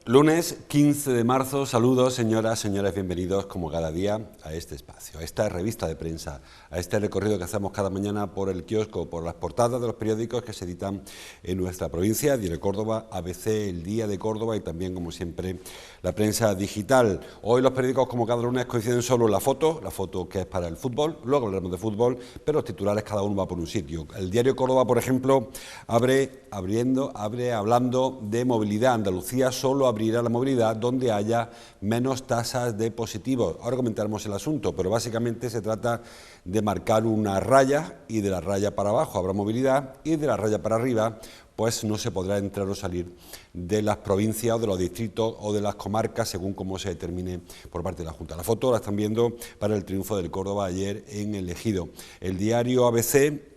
Lunes 15 de marzo, saludos señoras, señores, bienvenidos como cada día a este espacio, a esta revista de prensa, a este recorrido que hacemos cada mañana por el kiosco, por las portadas de los periódicos que se editan en nuestra provincia, Diario de Córdoba, ABC, El Día de Córdoba y también, como siempre, la prensa digital. Hoy los periódicos, como cada lunes, coinciden solo en la foto que es para el fútbol, luego hablaremos de fútbol, pero los titulares cada uno va por un sitio. El Diario de Córdoba, por ejemplo, abre hablando de movilidad. Andalucía solo abrirá la movilidad donde haya menos tasas de positivos. Ahora comentaremos el asunto, pero básicamente se trata de marcar una raya y de la raya para abajo habrá movilidad y de la raya para arriba pues no se podrá entrar o salir de las provincias o de los distritos o de las comarcas según cómo se determine por parte de la Junta. La foto la están viendo para el triunfo del Córdoba ayer en el Ejido. El diario ABC,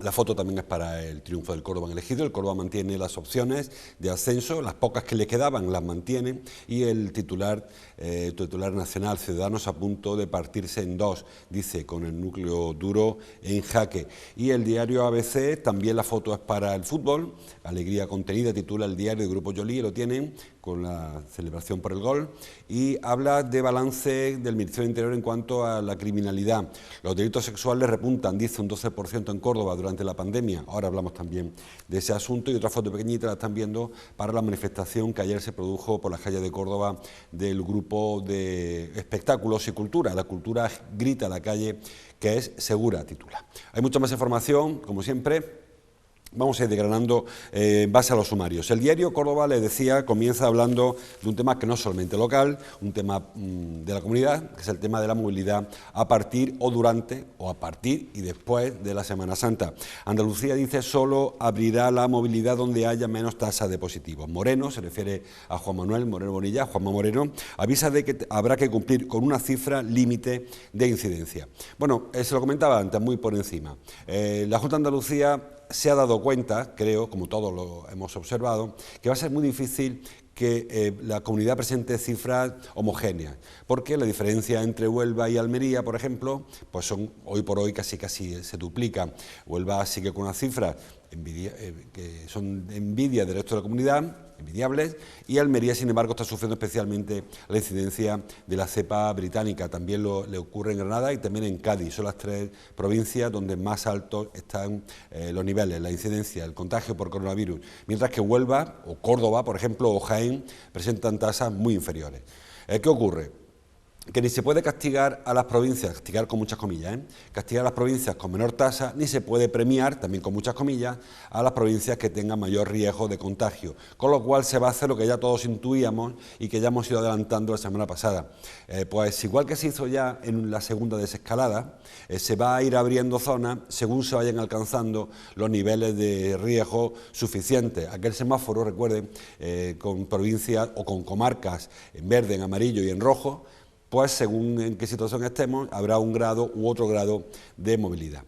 la foto también es para el triunfo del Córdoba en el Ejido. El Córdoba mantiene las opciones de ascenso, las pocas que le quedaban las mantiene y el titular nacional, Ciudadanos a punto de partirse en dos, dice, con el núcleo duro en jaque. Y el diario ABC, también la foto es para el fútbol, Alegría contenida, titula el diario del Grupo Joly, lo tienen, con la celebración por el gol, y habla de balance del Ministerio del Interior en cuanto a la criminalidad. Los delitos sexuales repuntan, dice, un 12% en Córdoba durante la pandemia. Ahora hablamos también de ese asunto y otra foto pequeñita la están viendo para la manifestación que ayer se produjo por las calles de Córdoba del grupo de espectáculos y cultura. La cultura grita a la calle, que es segura, titula. Hay mucha más información, como siempre. Vamos a ir desgranando en base a los sumarios. El diario Córdoba, les decía, comienza hablando de un tema que no es solamente local, un tema de la comunidad, que es el tema de la movilidad a partir o durante o a partir y después de la Semana Santa. Andalucía, dice, solo abrirá la movilidad donde haya menos tasa de positivos. Moreno, se refiere a Juan Manuel Moreno Bonilla, Juanma Moreno, avisa de que habrá que cumplir con una cifra límite de incidencia. Bueno, se lo comentaba antes, muy por encima. La Junta de Andalucía se ha dado cuenta, creo, como todos lo hemos observado, que va a ser muy difícil que la comunidad presente cifras homogéneas, porque la diferencia entre Huelva y Almería, por ejemplo, pues son hoy por hoy casi se duplican. Huelva sigue con unas cifras que son envidia del resto de la comunidad, envidiables, y Almería, sin embargo, está sufriendo especialmente la incidencia de la cepa británica. También le ocurre en Granada y también en Cádiz. Son las tres provincias donde más altos están los niveles, la incidencia, el contagio por coronavirus, mientras que Huelva o Córdoba, por ejemplo, o Jaén presentan tasas muy inferiores. ¿Qué ocurre? Que ni se puede castigar a las provincias, castigar con muchas comillas, castigar a las provincias con menor tasa, ni se puede premiar, también con muchas comillas, a las provincias que tengan mayor riesgo de contagio. Con lo cual se va a hacer lo que ya todos intuíamos y que ya hemos ido adelantando la semana pasada. Pues igual que se hizo ya en la segunda desescalada, se va a ir abriendo zonas según se vayan alcanzando los niveles de riesgo suficientes. Aquel semáforo, recuerden, con provincias o con comarcas en verde, en amarillo y en rojo, pues según en qué situación estemos, habrá un grado u otro grado de movilidad.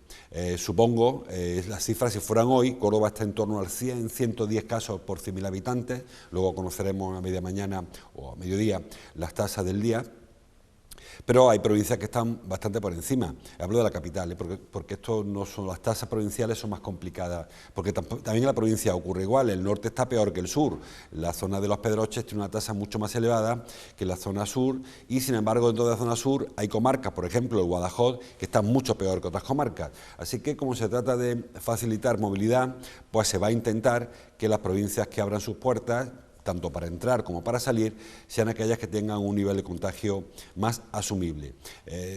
Supongo, las cifras si fueran hoy, Córdoba está en torno al 100, 110 casos por 100.000 habitantes, luego conoceremos a media mañana o a mediodía las tasas del día, pero hay provincias que están bastante por encima. Hablo de la capital, porque esto no son las tasas provinciales, son más complicadas, porque también en la provincia ocurre igual, el norte está peor que el sur, la zona de los Pedroches tiene una tasa mucho más elevada que la zona sur, y sin embargo dentro de la zona sur hay comarcas, por ejemplo el Guadajoz, que están mucho peor que otras comarcas. Así que como se trata de facilitar movilidad, pues se va a intentar que las provincias que abran sus puertas, tanto para entrar como para salir, sean aquellas que tengan un nivel de contagio más asumible.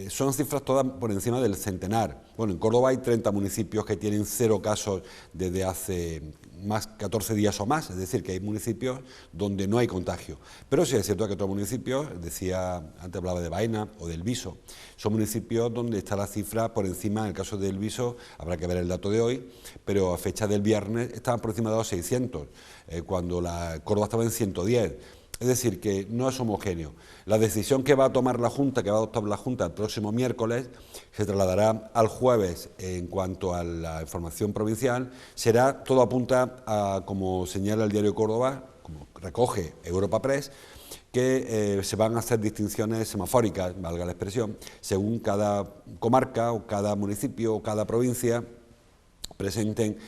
Son cifras todas por encima del centenar. Bueno, en Córdoba hay 30 municipios que tienen 0 casos desde hace más 14 días o más, es decir, que hay municipios donde no hay contagio. Pero sí es cierto que otros municipios, decía, antes hablaba de Baena o del Viso, son municipios donde está la cifra por encima, en el caso del Viso, habrá que ver el dato de hoy, pero a fecha del viernes estaban por encima de los 600, cuando la Córdoba estaba en 110. Es decir, que no es homogéneo. La decisión que va a tomar la Junta, que va a adoptar la Junta el próximo miércoles, se trasladará al jueves en cuanto a la información provincial. Será, todo apunta a, como señala el diario Córdoba, como recoge Europa Press, que se van a hacer distinciones semafóricas, valga la expresión, según cada comarca o cada municipio o cada provincia presenten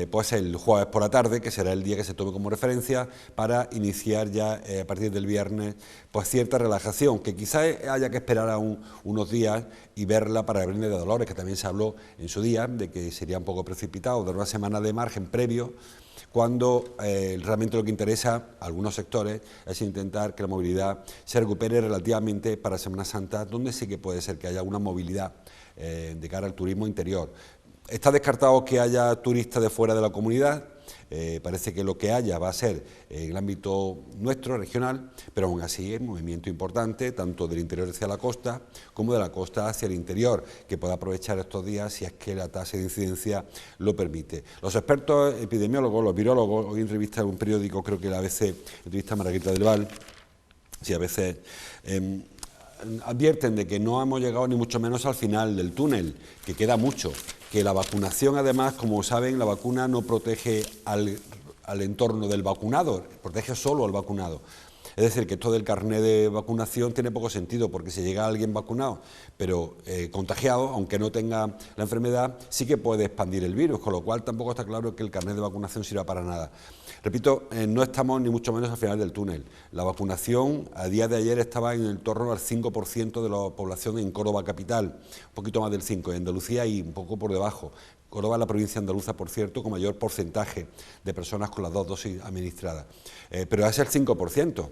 pues el jueves por la tarde, que será el día que se tome como referencia para iniciar ya a partir del viernes pues cierta relajación, que quizás haya que esperar aún unos días y verla para el Viernes de Dolores, que también se habló en su día de que sería un poco precipitado, dar una semana de margen previo, cuando realmente lo que interesa a algunos sectores es intentar que la movilidad se recupere relativamente para Semana Santa, donde sí que puede ser que haya una movilidad de cara al turismo interior. Está descartado que haya turistas de fuera de la comunidad, parece que lo que haya va a ser en el ámbito nuestro, regional, pero aún así es un movimiento importante, tanto del interior hacia la costa, como de la costa hacia el interior, que pueda aprovechar estos días si es que la tasa de incidencia lo permite. Los expertos epidemiólogos, los virólogos, hoy en revista de un periódico, creo que la ABC, entrevista a Margarita del Val, sí, a veces advierten de que no hemos llegado ni mucho menos al final del túnel, que queda mucho, que la vacunación además, como saben, la vacuna no protege al entorno del vacunado, protege solo al vacunado. Es decir, que esto del carné de vacunación tiene poco sentido, porque si llega alguien vacunado, pero contagiado, aunque no tenga la enfermedad, sí que puede expandir el virus, con lo cual tampoco está claro que el carné de vacunación sirva para nada. Repito, no estamos ni mucho menos al final del túnel. La vacunación a día de ayer estaba en el torno al 5% de la población en Córdoba capital, un poquito más del 5%, en Andalucía y un poco por debajo. Córdoba es la provincia andaluza, por cierto, con mayor porcentaje de personas con las 2 dosis administradas, pero es el 5%.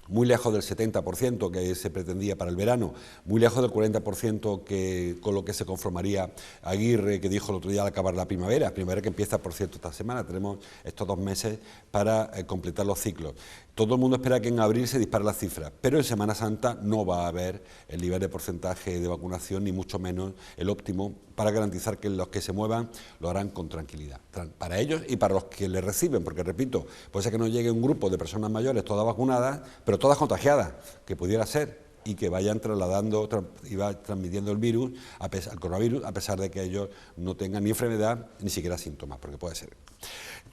Muy lejos del 70% que se pretendía para el verano, muy lejos del 40% con lo que se conformaría Aguirre, que dijo el otro día al acabar la primavera que empieza, por cierto, esta semana. Tenemos estos 2 meses para completar los ciclos. Todo el mundo espera que en abril se disparen las cifras, pero en Semana Santa no va a haber el nivel de porcentaje de vacunación, ni mucho menos el óptimo, para garantizar que los que se muevan lo harán con tranquilidad, para ellos y para los que les reciben, porque repito, puede ser que nos llegue un grupo de personas mayores todas vacunadas, pero todas contagiadas, que pudiera ser, y que vayan trasladando y va transmitiendo el virus, el coronavirus, a pesar de que ellos no tengan ni enfermedad ni siquiera síntomas, porque puede ser.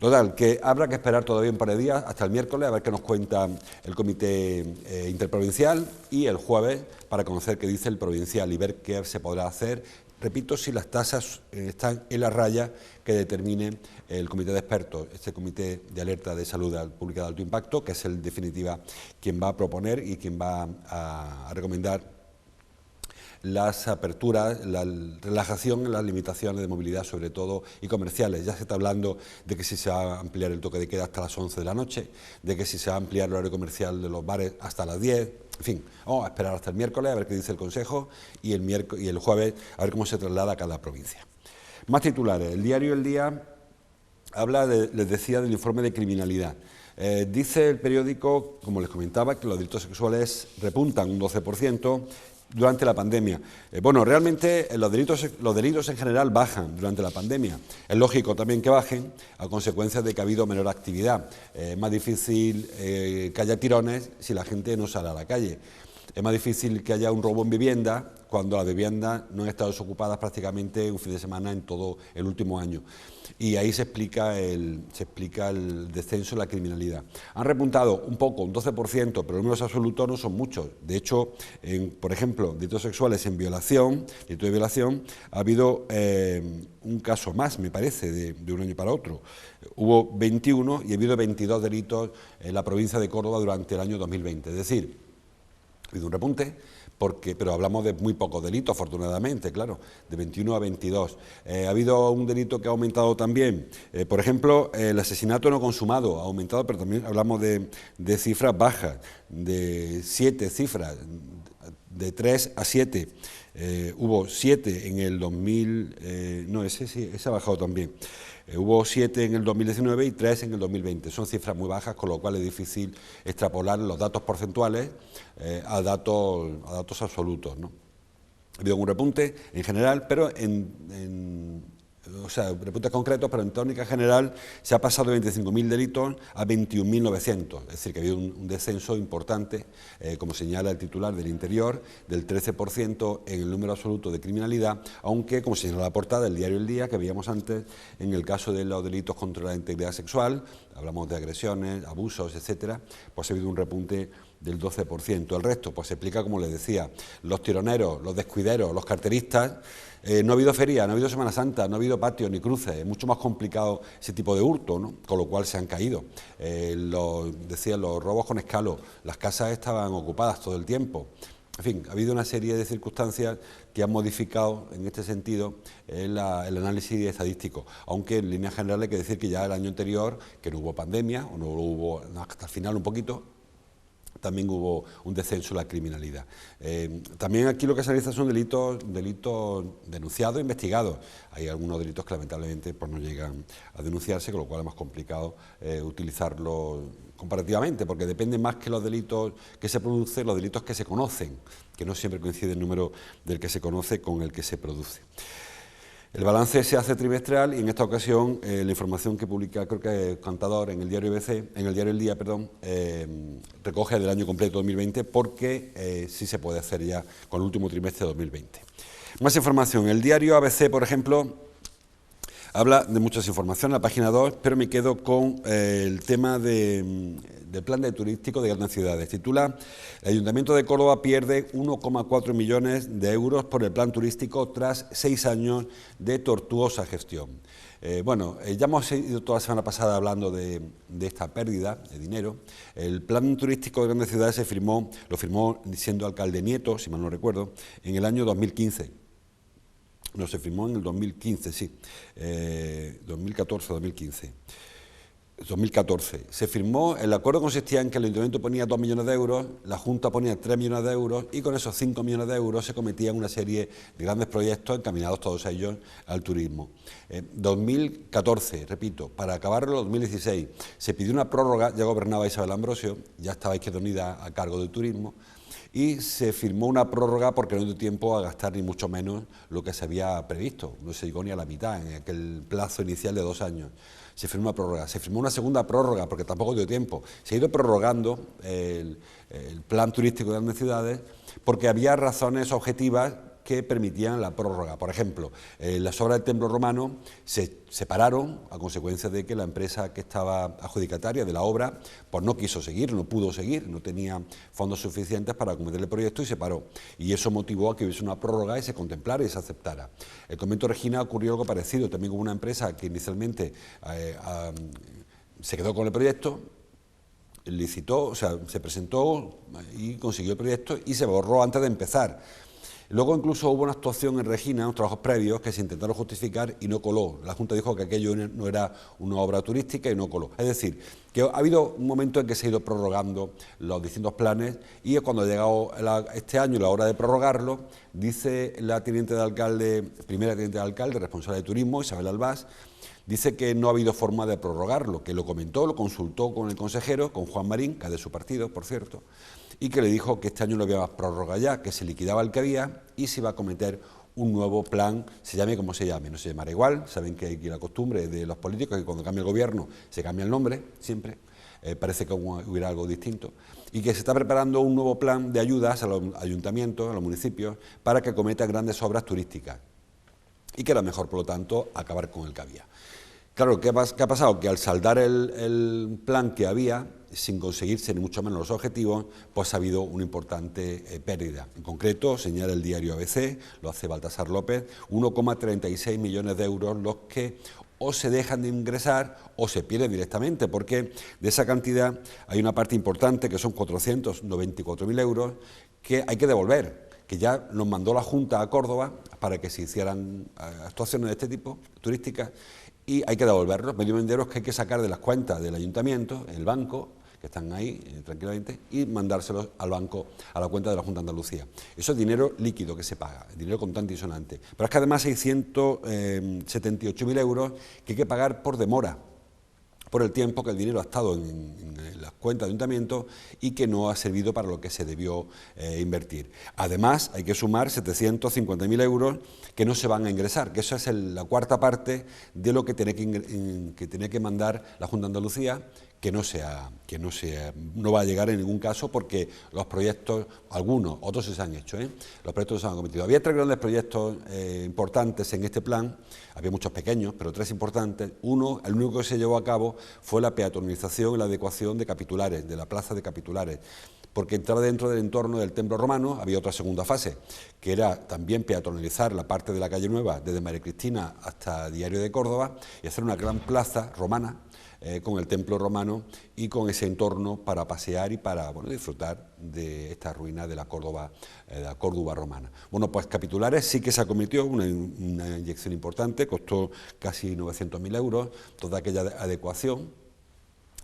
Total, que habrá que esperar todavía un par de días, hasta el miércoles, a ver qué nos cuenta el comité interprovincial, y el jueves para conocer qué dice el provincial y ver qué se podrá hacer. Repito, si las tasas están en la raya que determine el comité de expertos, este comité de alerta de salud pública de alto impacto, que es en definitiva quien va a proponer y quien va a recomendar las aperturas, la relajación en las limitaciones de movilidad, sobre todo, y comerciales. Ya se está hablando de que si se va a ampliar el toque de queda hasta las 11 de la noche, de que si se va a ampliar el horario comercial de los bares hasta las 10, en fin, vamos a esperar hasta el miércoles a ver qué dice el Consejo y el jueves a ver cómo se traslada a cada provincia. Más titulares. El diario El Día habla, les decía, del informe de criminalidad. Dice el periódico, como les comentaba, que los delitos sexuales repuntan un 12%, durante la pandemia. Bueno, realmente los delitos en general bajan durante la pandemia. Es lógico también que bajen a consecuencia de que ha habido menor actividad. Es más difícil que haya tirones si la gente no sale a la calle. Es más difícil que haya un robo en vivienda cuando las viviendas no han estado desocupadas prácticamente un fin de semana en todo el último año. Y ahí se explica el descenso de la criminalidad. Han repuntado un poco, un 12%, pero los números absolutos no son muchos. De hecho, por ejemplo, delitos sexuales en violación, delito de violación, ha habido un caso más, me parece, de un año para otro. Hubo 21 y ha habido 22 delitos en la provincia de Córdoba durante el año 2020. Es decir, ha habido un repunte, pero hablamos de muy pocos delitos, afortunadamente, claro, de 21 a 22. Ha habido un delito que ha aumentado también, por ejemplo, el asesinato no consumado ha aumentado, pero también hablamos de cifras bajas, de 7 cifras, de 3 a 7. Hubo 7 en el 2000, no, ese ha bajado también. Hubo 7 en el 2019 y 3 en el 2020. Son cifras muy bajas, con lo cual es difícil extrapolar los datos porcentuales a datos absolutos, ¿no? Ha habido un repunte en general, pero repuntes concretos, pero en tónica general se ha pasado de 25.000 delitos a 21.900, es decir, que ha habido un descenso importante, como señala el titular del Interior, del 13% en el número absoluto de criminalidad, aunque, como señala la portada del diario El Día, que veíamos antes, en el caso de los delitos contra la integridad sexual, hablamos de agresiones, abusos, etcétera, pues ha habido un repunte del 12%. El resto, pues se explica, como les decía, los tironeros, los descuideros, los carteristas. No ha habido feria, no ha habido Semana Santa, no ha habido patios ni cruces, es mucho más complicado ese tipo de hurto, ¿no? Con lo cual se han caído. Los robos con escalo, las casas estaban ocupadas todo el tiempo. En fin, ha habido una serie de circunstancias que han modificado en este sentido el análisis estadístico, aunque en líneas generales hay que decir que ya el año anterior, que no hubo pandemia, o no hubo hasta el final un poquito, también hubo un descenso en la criminalidad. También aquí lo que se analiza son delitos denunciados e investigados. Hay algunos delitos que lamentablemente pues, no llegan a denunciarse, con lo cual es más complicado utilizarlo comparativamente, porque depende más que los delitos que se producen, los delitos que se conocen, que no siempre coincide el número del que se conoce con el que se produce. El balance se hace trimestral y en esta ocasión la información que publica, creo que Contador en el diario El Día, recoge del año completo 2020 porque sí se puede hacer ya con el último trimestre de 2020. Más información. El diario ABC, por ejemplo, habla de muchas informaciones en la página 2, pero me quedo con el tema del plan de turístico de grandes ciudades. Titula: el Ayuntamiento de Córdoba pierde 1,4 millones de euros por el plan turístico tras 6 años de tortuosa gestión. Ya hemos ido toda la semana pasada hablando de esta pérdida de dinero. El plan turístico de grandes ciudades lo firmó siendo alcalde Nieto, si mal no recuerdo, en el año 2015. No, se firmó en el 2015, sí, 2014. Se firmó, el acuerdo consistía en que el Ayuntamiento ponía 2 millones de euros, la Junta ponía 3 millones de euros y con esos 5 millones de euros se cometían una serie de grandes proyectos encaminados todos ellos al turismo. 2014, repito, para acabarlo en 2016, se pidió una prórroga, ya gobernaba Isabel Ambrosio, ya estaba Izquierda Unida a cargo del turismo, y se firmó una prórroga porque no dio tiempo a gastar ni mucho menos lo que se había previsto, no se llegó ni a la mitad en aquel plazo inicial de 2 años. Se firmó una prórroga, se firmó una segunda prórroga porque tampoco dio tiempo. Se ha ido prorrogando el plan turístico de grandes ciudades porque había razones objetivas que permitían la prórroga. Por ejemplo, las obras del Templo Romano se pararon a consecuencia de que la empresa que estaba adjudicataria de la obra pues no quiso seguir, no pudo seguir, no tenía fondos suficientes para acometer el proyecto y se paró. Y eso motivó a que hubiese una prórroga y se contemplara y se aceptara. El convento Regina ocurrió algo parecido, también hubo una empresa que inicialmente se quedó con el proyecto, licitó, o sea, se presentó y consiguió el proyecto y se borró antes de empezar. Luego incluso hubo una actuación en Regina, unos trabajos previos que se intentaron justificar y no coló. La Junta dijo que aquello no era una obra turística y no coló. Es decir, que ha habido un momento en que se ha ido prorrogando los distintos planes y cuando ha llegado este año la hora de prorrogarlo, dice la primera teniente de alcalde, responsable de turismo, Isabel Albás, dice que no ha habido forma de prorrogarlo, que lo comentó, lo consultó con el consejero, con Juan Marín, que es de su partido, por cierto, y que le dijo que este año no había más prórroga ya, que se liquidaba el que había y se iba a cometer un nuevo plan, se llame como se llame, no se llamará igual, saben que hay la costumbre de los políticos que cuando cambia el gobierno se cambia el nombre, siempre, parece que hubiera algo distinto, y que se está preparando un nuevo plan de ayudas a los ayuntamientos, a los municipios, para que cometan grandes obras turísticas, y que era mejor, por lo tanto, acabar con el que había. Claro, ¿qué ha pasado? Que al saldar el plan que había, sin conseguirse ni mucho menos los objetivos, pues ha habido una importante pérdida. En concreto, señala el diario ABC, lo hace Baltasar López, 1,36 millones de euros los que o se dejan de ingresar o se pierden directamente, porque de esa cantidad hay una parte importante, que son 494.000 euros, que hay que devolver, que ya nos mandó la Junta a Córdoba para que se hicieran actuaciones de este tipo, turísticas, y hay que devolverlos, medio millón de euros que hay que sacar de las cuentas del ayuntamiento, el banco, que están ahí tranquilamente, y mandárselos al banco, a la cuenta de la Junta de Andalucía. Eso es dinero líquido que se paga, dinero contante y sonante. Pero es que además hay 178.000 euros que hay que pagar por demora, por el tiempo que el dinero ha estado en las cuentas de ayuntamiento y que no ha servido para lo que se debió invertir. Además, hay que sumar 750.000 euros que no se van a ingresar, que eso es la cuarta parte de lo que tiene que mandar la Junta de Andalucía, que no va a llegar en ningún caso porque los proyectos, algunos, otros se han hecho, los proyectos se han cometido. Había 3 grandes proyectos importantes en este plan, había muchos pequeños, pero 3 importantes. Uno, el único que se llevó a cabo fue la peatonalización y la adecuación de Capitulares, de la plaza de Capitulares, porque entraba dentro del entorno del templo romano. Había otra segunda fase, que era también peatonalizar la parte de la calle Nueva, desde María Cristina hasta Diario de Córdoba, y hacer una gran plaza romana, con el templo romano y con ese entorno para pasear y para disfrutar de esta ruina de la Córdoba romana. Bueno, pues Capitulares sí que se acometió una inyección importante, costó casi 900.000 euros, toda aquella adecuación.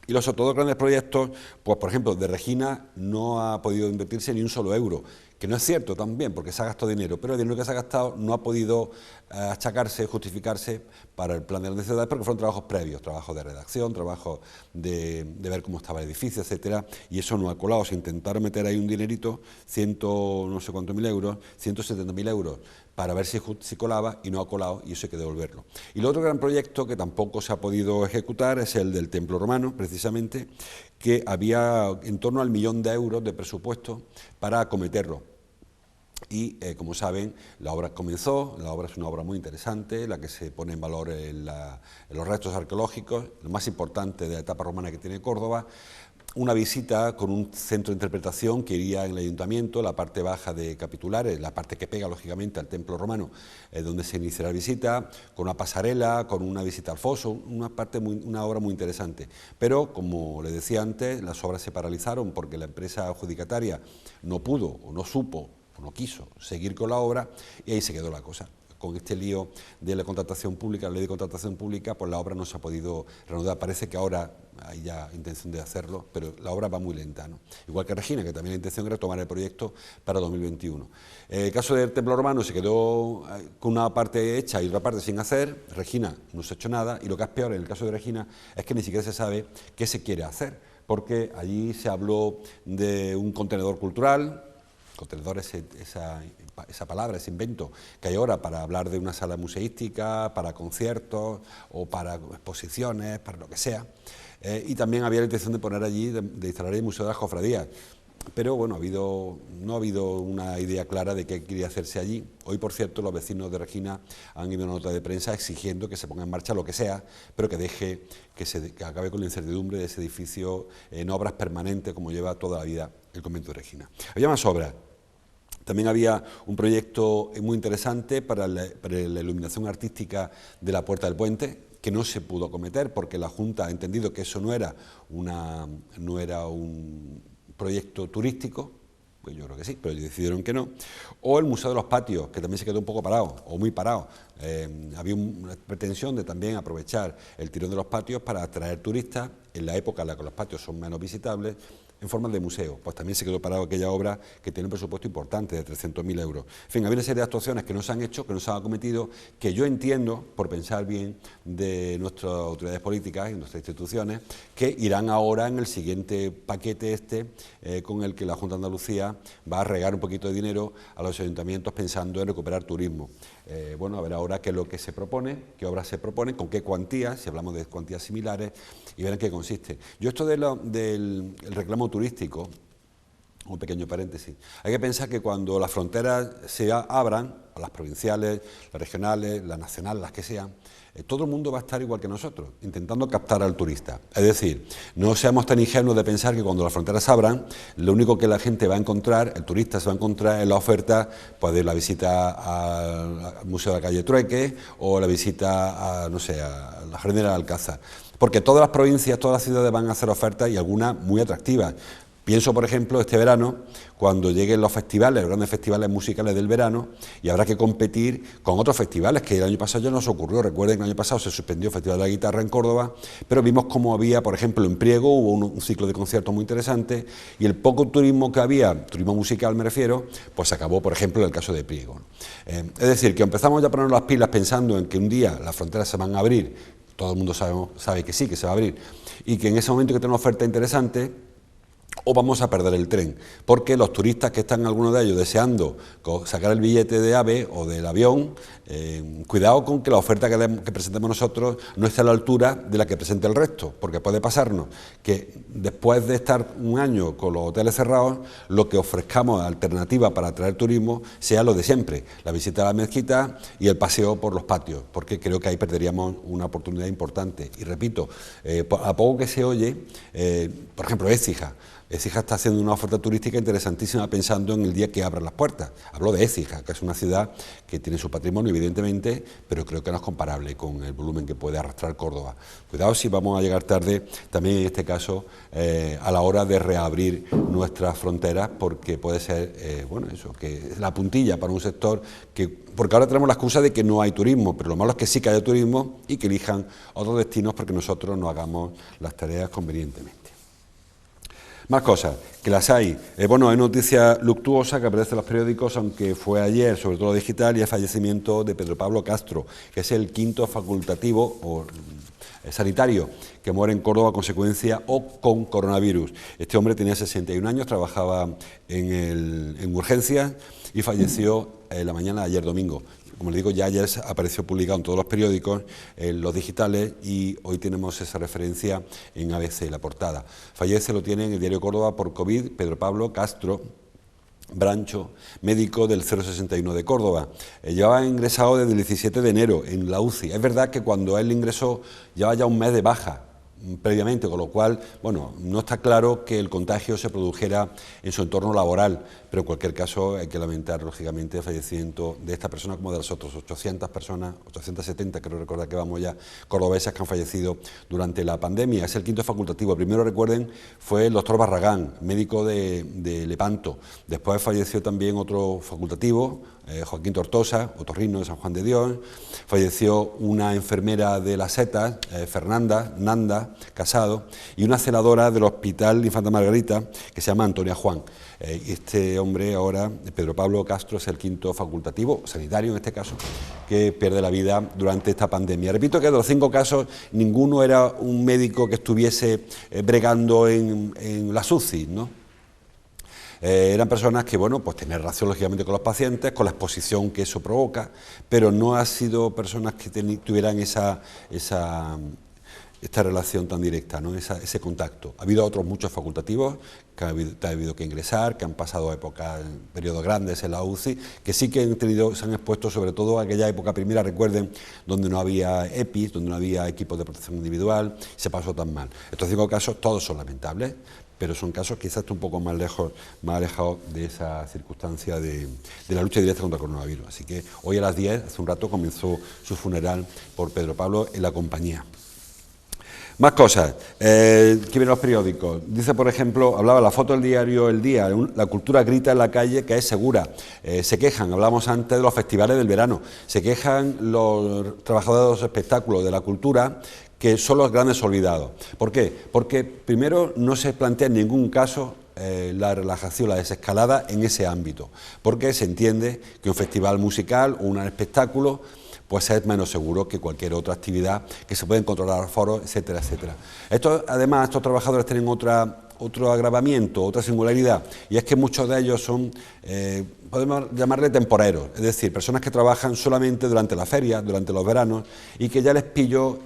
Y los otros 2 grandes proyectos, pues por ejemplo, de Regina no ha podido invertirse ni un solo euro, que no es cierto también, porque se ha gastado dinero, pero el dinero que se ha gastado no ha podido achacarse, justificarse para el plan de las ciudades, porque fueron trabajos previos, trabajos de redacción, trabajos de ver cómo estaba el edificio, etcétera, y eso no ha colado. Se intentaron meter ahí un dinerito, no sé cuántos mil euros, 170.000 euros, para ver si colaba, y no ha colado, y eso hay que devolverlo. Y el otro gran proyecto que tampoco se ha podido ejecutar es el del templo romano, precisamente, que había en torno al 1.000.000 de euros de presupuesto para acometerlo. Y, como saben, la obra comenzó. La obra es una obra muy interesante, la que se pone en valor en los restos arqueológicos, lo más importante de la etapa romana que tiene Córdoba. Una visita con un centro de interpretación que iría en el ayuntamiento, la parte baja de Capitulares, la parte que pega lógicamente al templo romano, donde se iniciará la visita, con una pasarela, con una visita al foso, una obra muy interesante. Pero, como les decía antes, las obras se paralizaron porque la empresa adjudicataria no pudo o no supo o no quiso seguir con la obra, y ahí se quedó la cosa. Con este lío de la contratación pública, la ley de contratación pública, pues la obra no se ha podido reanudar. Parece que ahora hay ya intención de hacerlo, pero la obra va muy lenta, ¿no? Igual que Regina, que también la intención era tomar el proyecto para 2021. El caso del templo romano se quedó con una parte hecha y otra parte sin hacer. Regina no se ha hecho nada, y lo que es peor en el caso de Regina es que ni siquiera se sabe qué se quiere hacer, porque allí se habló de un contenedor cultural. Contenedor es esa palabra, ese invento que hay ahora para hablar de una sala museística, para conciertos o para exposiciones, para lo que sea. Y también había la intención de poner allí, de instalar el Museo de las Cofradías. Pero bueno, no ha habido una idea clara de qué quería hacerse allí. Hoy, por cierto, los vecinos de Regina han enviado una nota de prensa exigiendo que se ponga en marcha lo que sea, pero que acabe con la incertidumbre de ese edificio en obras permanentes, como lleva toda la vida el convento de Regina. Había más obras. También había un proyecto muy interesante para la iluminación artística de la Puerta del Puente, que no se pudo acometer porque la Junta ha entendido que eso no era un proyecto turístico. Pues yo creo que sí, pero decidieron que no. O el Museo de los Patios, que también se quedó un poco parado, o muy parado. Había una pretensión de también aprovechar el tirón de los patios para atraer turistas en la época en la que los patios son menos visitables, en forma de museo. Pues también se quedó parado aquella obra que tiene un presupuesto importante de 300.000 euros. En fin, había una serie de actuaciones que no se han hecho, que no se han acometido, que yo entiendo, por pensar bien de nuestras autoridades políticas y nuestras instituciones, que irán ahora en el siguiente paquete con el que la Junta de Andalucía va a regar un poquito de dinero a los ayuntamientos pensando en recuperar turismo. Bueno, a ver ahora qué es lo que se propone, qué obras se proponen, con qué cuantías, si hablamos de cuantías similares, y ver en qué consiste. Yo esto del reclamo turístico, un pequeño paréntesis, hay que pensar que cuando las fronteras se abran, a las provinciales, las regionales, las nacionales, las que sean, todo el mundo va a estar igual que nosotros, intentando captar al turista. Es decir, no seamos tan ingenuos de pensar que cuando las fronteras abran, lo único que la gente va a encontrar, el turista se va a encontrar en la oferta, pues de la visita al Museo de la Calle Trueque o la visita a la Jardinera de Alcázar. Porque todas las provincias, todas las ciudades van a hacer ofertas, y algunas muy atractivas. Pienso, por ejemplo, este verano, cuando lleguen los festivales, los grandes festivales musicales del verano, y habrá que competir con otros festivales, que el año pasado ya nos ocurrió. Recuerden que el año pasado se suspendió el Festival de la Guitarra en Córdoba, pero vimos cómo había, por ejemplo, en Priego hubo un ciclo de conciertos muy interesante, y el poco turismo que había, turismo musical me refiero, pues se acabó, por ejemplo, en el caso de Priego. Es decir, que empezamos ya a ponernos las pilas pensando en que un día las fronteras se van a abrir, todo el mundo sabe que sí, que se va a abrir, y que en ese momento que tenga una oferta interesante, o vamos a perder el tren, porque los turistas que están, algunos de ellos, deseando sacar el billete de AVE o del avión, cuidado con que la oferta que presentemos nosotros no esté a la altura de la que presente el resto, porque puede pasarnos que después de estar un año con los hoteles cerrados, lo que ofrezcamos alternativa para atraer turismo sea lo de siempre, la visita a la mezquita y el paseo por los patios, porque creo que ahí perderíamos una oportunidad importante. Y repito, a poco que se oye, por ejemplo, Écija está haciendo una oferta turística interesantísima pensando en el día que abran las puertas. Hablo de Écija, que es una ciudad que tiene su patrimonio, evidentemente, pero creo que no es comparable con el volumen que puede arrastrar Córdoba. Cuidado si vamos a llegar tarde, también en este caso, a la hora de reabrir nuestras fronteras, porque puede ser, eso, que es la puntilla para un sector que, porque ahora tenemos la excusa de que no hay turismo, pero lo malo es que sí que haya turismo y que elijan otros destinos porque nosotros no hagamos las tareas convenientemente. Más cosas, que las hay. Hay noticia luctuosa que aparece en los periódicos, aunque fue ayer, sobre todo digital, y el fallecimiento de Pedro Pablo Castro, que es el quinto facultativo o sanitario que muere en Córdoba a consecuencia o con coronavirus. Este hombre tenía 61 años, trabajaba en urgencias y falleció la mañana de ayer domingo. Como les digo, ya ayer apareció publicado en todos los periódicos, en los digitales, y hoy tenemos esa referencia en ABC, la portada. Fallece, lo tiene en el diario Córdoba por COVID, Pedro Pablo Castro Brancho, médico del 061 de Córdoba. Llevaba ingresado desde el 17 de enero en la UCI. Es verdad que cuando él ingresó llevaba ya un mes de baja previamente, con lo cual, no está claro que el contagio se produjera en su entorno laboral, pero en cualquier caso hay que lamentar, lógicamente, el fallecimiento de esta persona como de las otras 800 personas, 870 creo recordar que vamos ya, cordobesas que han fallecido durante la pandemia. Es el quinto facultativo. El primero, recuerden, fue el doctor Barragán, médico de Lepanto. Después falleció también otro facultativo, Joaquín Tortosa, otorrino de San Juan de Dios. Falleció una enfermera de Las Setas, Fernanda Nanda Casado, y una celadora del Hospital Infanta Margarita, que se llama Antonia Juan. Este hombre ahora, Pedro Pablo Castro, es el quinto facultativo, sanitario en este caso, que pierde la vida durante esta pandemia. Repito que de los 5 casos, ninguno era un médico que estuviese bregando en las UCI, ¿no? Eran personas que, pues tenían relación lógicamente con los pacientes, con la exposición que eso provoca, pero no han sido personas que tuvieran esta relación tan directa, ¿no? Ese contacto. Ha habido otros muchos facultativos que han habido que ingresar, que han pasado épocas, periodos grandes en la UCI, que sí que se han expuesto sobre todo a aquella época primera, recuerden, donde no había EPIs, donde no había equipos de protección individual, se pasó tan mal. Estos 5 casos todos son lamentables, pero son casos quizás un poco más alejados de esa circunstancia de la lucha directa contra el coronavirus. Así que hoy a las 10, hace un rato, comenzó su funeral por Pedro Pablo en la compañía. Más cosas, que vienen los periódicos. Dice, por ejemplo, hablaba la foto del diario El Día, la cultura grita en la calle que es segura. Se quejan, hablamos antes de los festivales del verano, se quejan los trabajadores de los espectáculos, de la cultura, que son los grandes olvidados. ¿Por qué? Porque primero no se plantea en ningún caso la relajación, la desescalada en ese ámbito, porque se entiende que un festival musical o un espectáculo pues es menos seguro que cualquier otra actividad, que se pueden controlar foros, etcétera, etcétera. Además, estos trabajadores tienen otro agravamiento, otra singularidad, y es que muchos de ellos son, podemos llamarle temporeros, es decir, personas que trabajan solamente durante la feria, durante los veranos, y que ya les pilló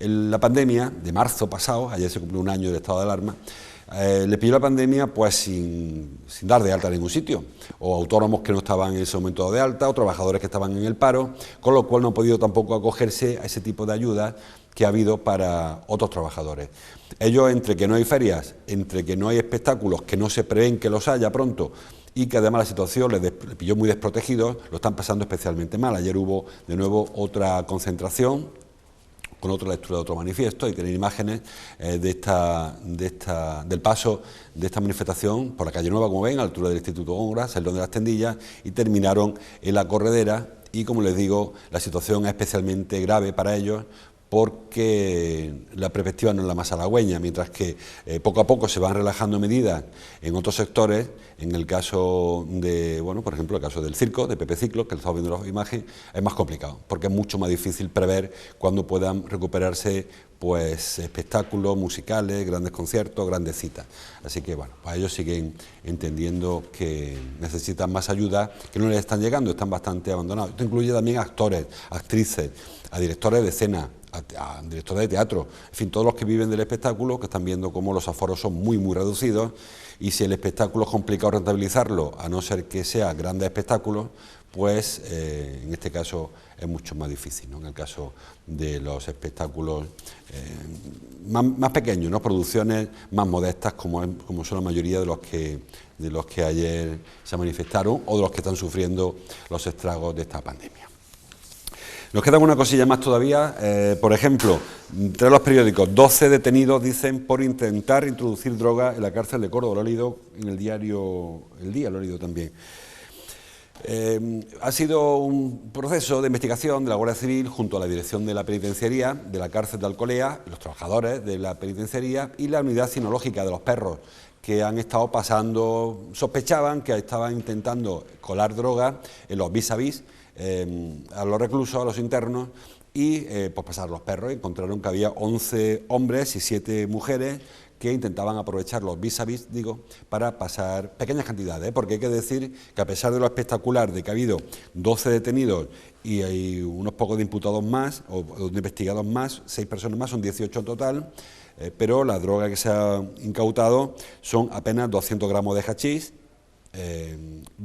la pandemia de marzo pasado, ayer se cumplió un año de estado de alarma, le pilló la pandemia pues sin dar de alta en ningún sitio, o autónomos que no estaban en ese momento de alta, o trabajadores que estaban en el paro, con lo cual no han podido tampoco acogerse a ese tipo de ayudas que ha habido para otros trabajadores. Ellos, entre que no hay ferias, entre que no hay espectáculos, que no se prevén que los haya pronto, y que además la situación les pilló muy desprotegidos, lo están pasando especialmente mal. Ayer hubo de nuevo otra concentración con otra lectura de otro manifiesto, y tienen imágenes del paso de esta manifestación por la calle Nueva, como ven, a la altura del Instituto Góngora, salieron de las Tendillas y terminaron en la Corredera. Y como les digo, la situación es especialmente grave para ellos, porque la perspectiva no es la más halagüeña, mientras que poco a poco se van relajando medidas en otros sectores. En el caso de, bueno, por ejemplo, el caso del circo, de Pepe Ciclo, que estamos viendo en la imagen, es más complicado, porque es mucho más difícil prever cuándo puedan recuperarse pues espectáculos musicales, grandes conciertos, grandes citas. Así que bueno, pues ellos siguen entendiendo que necesitan más ayuda, que no les están llegando, están bastante abandonados. Esto incluye también a actores, actrices, a directores de escena, a directores de teatro, en fin, todos los que viven del espectáculo, que están viendo cómo los aforos son muy reducidos, y si el espectáculo es complicado rentabilizarlo, a no ser que sea grandes espectáculos, pues en este caso es mucho más difícil, ¿no? En el caso de los espectáculos más pequeños, ¿no? Producciones más modestas, como son la mayoría de los que ayer se manifestaron, o de los que están sufriendo los estragos de esta pandemia. Nos queda una cosilla más todavía. Por ejemplo, entre los periódicos, 12 detenidos, dicen, por intentar introducir droga en la cárcel de Córdoba. Lo he leído en el diario El Día, lo he leído también. Ha sido un proceso de investigación de la Guardia Civil junto a la dirección de la penitenciaría, de la cárcel de Alcolea, los trabajadores de la penitenciaría y la unidad cinológica de los perros, que han estado pasando, sospechaban que estaban intentando colar droga en los vis-a-vis a los reclusos, a los internos, y pues pasaron los perros y encontraron que había 11 hombres y 7 mujeres que intentaban aprovechar los vis-a-vis, para pasar pequeñas cantidades, porque hay que decir que a pesar de lo espectacular de que ha habido 12 detenidos y hay unos pocos de imputados más, o de investigados más, 6 personas más, son 18 en total, pero la droga que se ha incautado son apenas 200 gramos de hachís,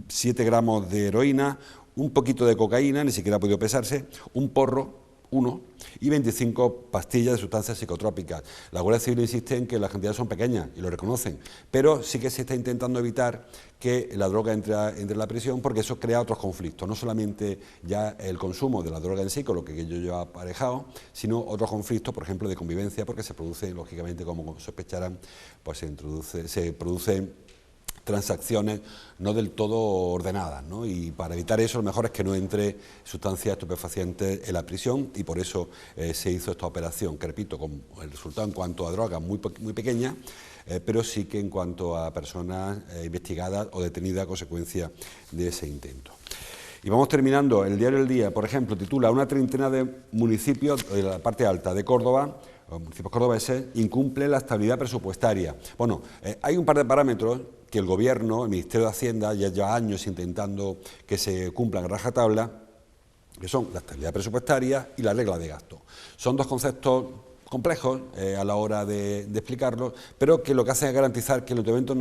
7 gramos de heroína, un poquito de cocaína, ni siquiera ha podido pesarse, un porro, uno, y 25 pastillas de sustancias psicotrópicas. La Guardia Civil insiste en que las cantidades son pequeñas, y lo reconocen, pero sí que se está intentando evitar que la droga entre en la prisión, porque eso crea otros conflictos, no solamente ya el consumo de la droga en sí, con lo que yo llevo aparejado, sino otros conflictos, por ejemplo, de convivencia, porque se produce, lógicamente, como sospecharán, pues se producen transacciones no del todo ordenadas, ¿no? Y para evitar eso, lo mejor es que no entre sustancias estupefacientes en la prisión, y por eso se hizo esta operación, que repito, con el resultado en cuanto a drogas muy pequeña, pero sí que en cuanto a personas investigadas o detenidas a consecuencia de ese intento. Y vamos terminando. El diario El Día, por ejemplo, titula: una treintena de municipios de la parte alta de Córdoba, los municipios cordobeses, incumplen la estabilidad presupuestaria. Bueno, hay un par de parámetros que el Gobierno, el Ministerio de Hacienda, ya lleva años intentando que se cumplan a rajatabla, que son la estabilidad presupuestaria y la regla de gasto. Son dos conceptos complejos a la hora de explicarlos, pero que lo que hacen es garantizar que el ayuntamiento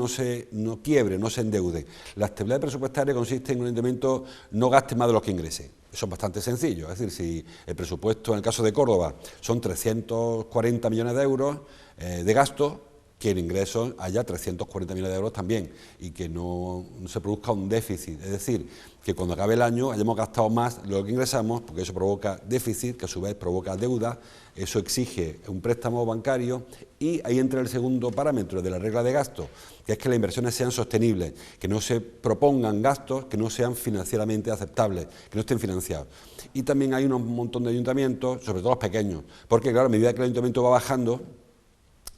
no quiebre, no se endeude. La estabilidad presupuestaria consiste en que un ayuntamiento no gaste más de lo que ingrese. Eso es bastante sencillo, es decir, si el presupuesto en el caso de Córdoba son 340 millones de euros de gasto, que en ingresos haya 340 millones de euros también, y que no se produzca un déficit, es decir, que cuando acabe el año hayamos gastado más de lo que ingresamos, porque eso provoca déficit, que a su vez provoca deuda, eso exige un préstamo bancario, y ahí entra el segundo parámetro de la regla de gasto, que es que las inversiones sean sostenibles, que no se propongan gastos que no sean financieramente aceptables, que no estén financiados. Y también hay un montón de ayuntamientos, sobre todo los pequeños, porque claro, a medida que el ayuntamiento va bajando,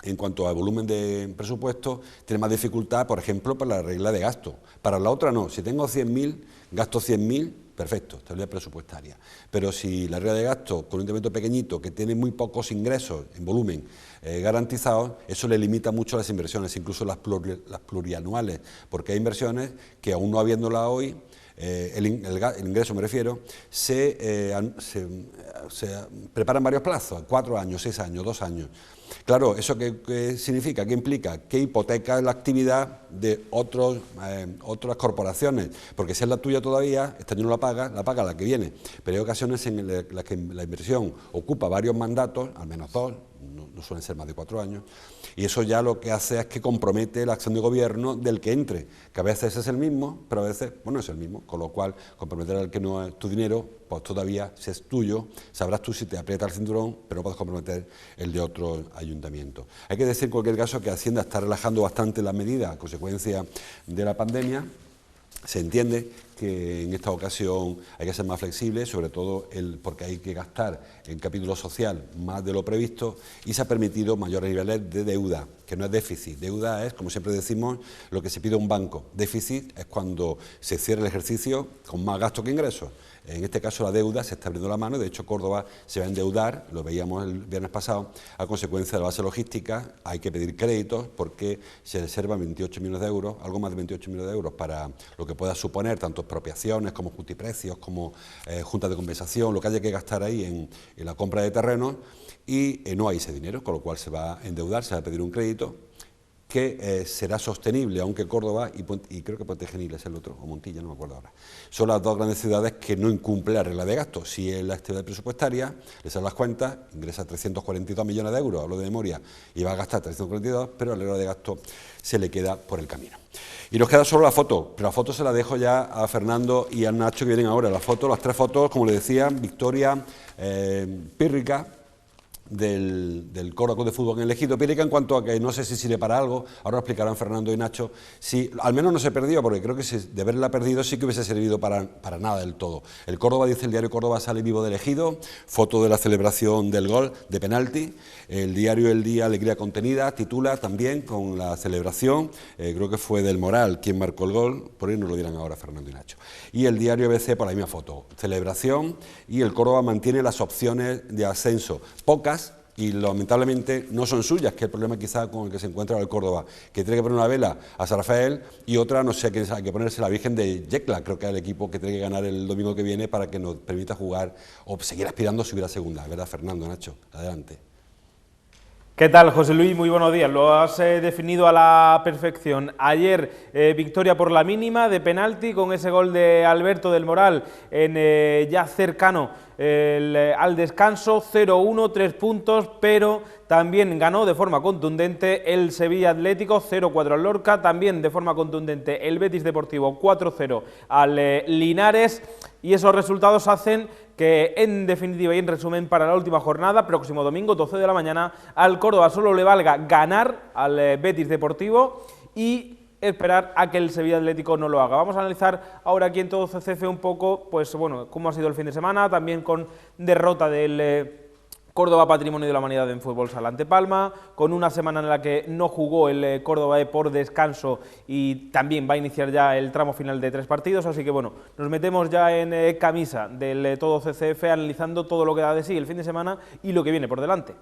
en cuanto al volumen de presupuesto, tiene más dificultad, por ejemplo, para la regla de gasto. Para la otra no, si tengo 100.000, gasto 100.000, perfecto, estabilidad presupuestaria. Pero si la regla de gasto con un ayuntamiento pequeñito que tiene muy pocos ingresos en volumen garantizados, eso le limita mucho las inversiones, incluso las plurianuales, porque hay inversiones que aún no habiéndola hoy, el ingreso me refiero, se preparan varios plazos, 4 años, 6 años, 2 años. Claro, ¿eso qué significa? ¿Qué implica? Que hipoteca la actividad de otras corporaciones, porque si es la tuya todavía, este año no la paga la que viene, pero hay ocasiones en las que la inversión ocupa varios mandatos, al menos 2, no suelen ser más de 4 años, y eso ya lo que hace es que compromete la acción de gobierno del que entre, que a veces es el mismo, pero a veces, bueno, es el mismo, con lo cual comprometer al que no es tu dinero, pues todavía, si es tuyo, sabrás tú si te aprieta el cinturón, pero no puedes comprometer el de otro ayuntamiento. Hay que decir en cualquier caso que Hacienda está relajando bastante las medidas a consecuencia de la pandemia. Se entiende que en esta ocasión hay que ser más flexible, sobre todo porque hay que gastar en capítulo social más de lo previsto, y se ha permitido mayores niveles de deuda, que no es déficit. Deuda es, como siempre decimos, lo que se pide a un banco. Déficit es cuando se cierra el ejercicio con más gasto que ingresos. En este caso la deuda se está abriendo la mano, de hecho Córdoba se va a endeudar, lo veíamos el viernes pasado, a consecuencia de la base logística. Hay que pedir créditos porque se reservan 28 millones de euros, algo más de 28 millones de euros para lo que pueda suponer tanto expropiaciones como justiprecios, como juntas de compensación, lo que haya que gastar ahí en la compra de terrenos, y no hay ese dinero, con lo cual se va a endeudar, se va a pedir un crédito que será sostenible, aunque Córdoba y creo que Puente Genil es el otro, o Montilla, no me acuerdo ahora, son las dos grandes ciudades que no incumplen la regla de gasto. Si es la actividad presupuestaria, le salen las cuentas, ingresa 342 millones de euros, hablo de memoria, y va a gastar 342, pero la regla de gasto se le queda por el camino. Y nos queda solo la foto, pero la foto se la dejo ya a Fernando y a Nacho, que vienen ahora. Las 3 fotos, como le decía, Victoria pírrica del Córdoba Club de Fútbol en el Ejido. Pírrica en cuanto a que no sé si sirve para algo, ahora lo explicarán Fernando y Nacho, si al menos no se perdió, porque creo que de haberla perdido sí que hubiese servido para nada del todo. El Córdoba, dice el diario Córdoba, sale vivo del Ejido, foto de la celebración del gol de penalti. El diario El Día, alegría contenida, titula también con la celebración, creo que fue del Moral quien marcó el gol, por ahí nos lo dirán ahora Fernando y Nacho. Y el diario ABC por la misma foto, celebración, y el Córdoba mantiene las opciones de ascenso, pocas, y lamentablemente no son suyas, que es el problema quizá con el que se encuentra el Córdoba, que tiene que poner una vela a San Rafael y otra, no sé, hay que ponerse la Virgen de Yecla, creo que es el equipo que tiene que ganar el domingo que viene para que nos permita jugar o seguir aspirando a subir a segunda, ¿verdad, Fernando, Nacho? Adelante. ¿Qué tal, José Luis? Muy buenos días. Lo has definido a la perfección. Ayer, victoria por la mínima de penalti con ese gol de Alberto del Moral ya cercano al descanso, 0-1, 3 puntos, pero también ganó de forma contundente el Sevilla Atlético, 0-4 al Lorca, también de forma contundente el Betis Deportivo, 4-0 al Linares, y esos resultados hacen que, en definitiva y en resumen, para la última jornada, próximo domingo, 12 de la mañana, al Córdoba solo le valga ganar al Betis Deportivo y esperar a que el Sevilla Atlético no lo haga. Vamos a analizar ahora aquí en Todo CCF un poco, pues bueno, cómo ha sido el fin de semana, también con derrota del Córdoba Patrimonio de la Humanidad en Fútbol Sala ante Palma, con una semana en la que no jugó el Córdoba por descanso y también va a iniciar ya el tramo final de 3 partidos, así que bueno, nos metemos ya en camisa del Todo CCF analizando todo lo que da de sí el fin de semana y lo que viene por delante.